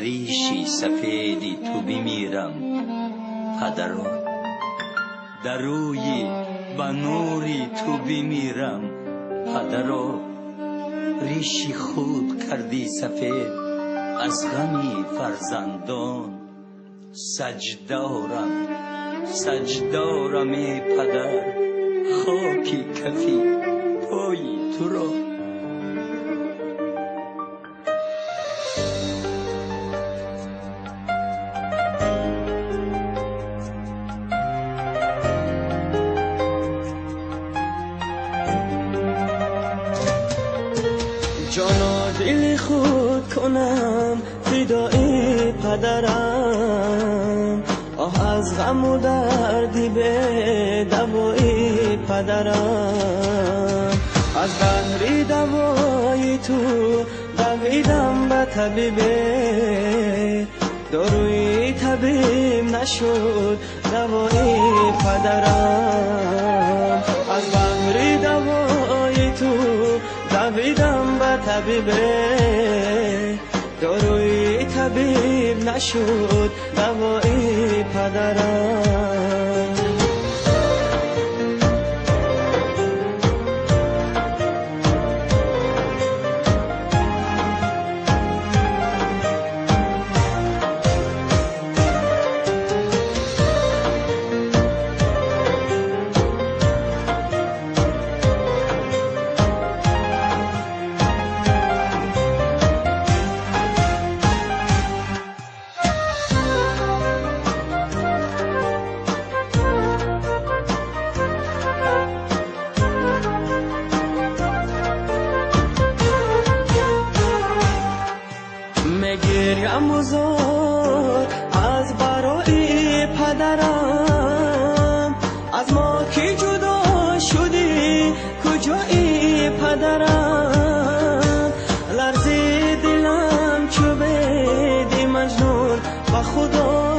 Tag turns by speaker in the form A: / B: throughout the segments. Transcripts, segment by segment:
A: ریشی سفیدی تو بمیرم پدرو، در روی و نوری تو بمیرم پدرو. ریشی خود کردی سفید از غمی فرزندان، سجدارم ای پدر، خاکی کفی پای تو را.
B: جان و دل خود کنم فدای پدرم، آه از غم و دردی به دوای پدرم. از بحر دوای تو دویدم به طبیبه، داروی طبیب نشد دوای پدرم. از بحر دوای تو دویدم به طبیبه، داروی طبیب نشد دوای پدرم. گریم و زار از برای پدرم، از ما که جدا شدی کجایی پدرم. لرزی دلم چو بدی مجنون با خدا،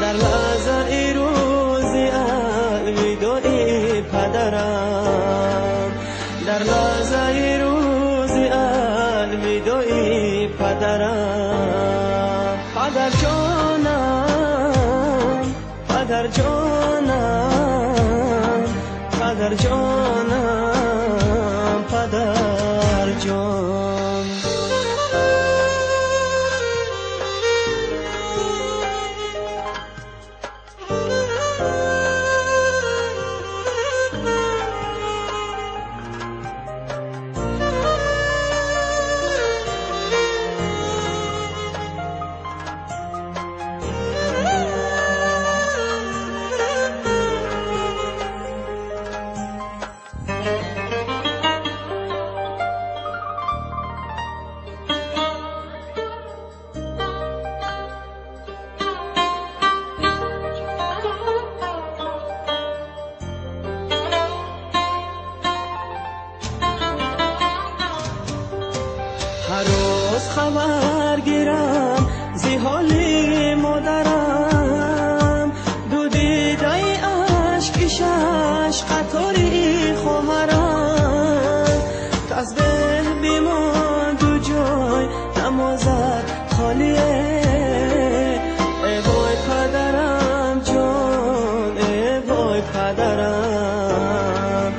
B: در لحظه روزی الوداعی پدرم، در لحظه روزی الوداعی پدرم. پدر جانم، پدر جانم، پدر جانم، پدر جان. هر روز خبر گیرم زی حال مادرم، دو دیده اشکش قطاری خواهرم. کس به بیمان دو جای نمازد خالیه، ای وای پدرم جان، ای وای پدرم،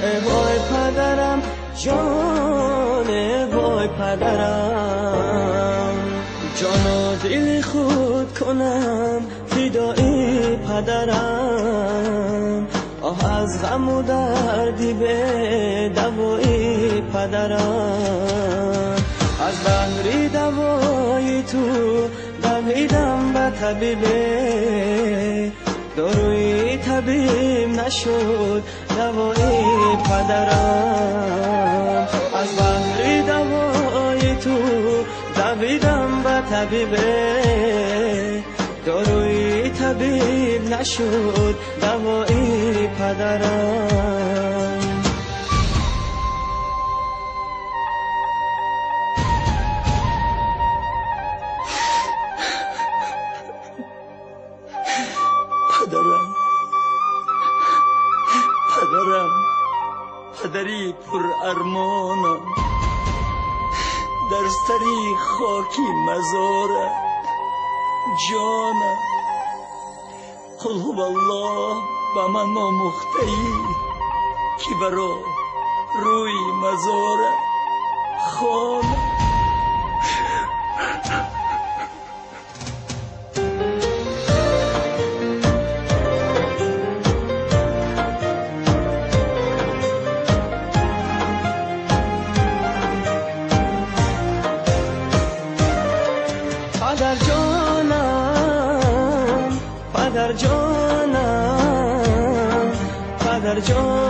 B: ای وای پدرم جان، ای وای پدرم. جان و دل خود کنم فدای پدرم، آه از غم و دردی به دوای پدرم. از بحر دوای تو دویدم به طبیبه، داروی طبیب نشد دوای پدرم. از بحر دوای تو دویدم به طبیبه، داروی طبیب نشد دوای پدرم.
A: پدری پر ارمانم، در سری خاکی مزاره جانم قل هو الله به من آموخته ای که برا روی مزاره خانه پدر جانم پدر جانم پدر جانم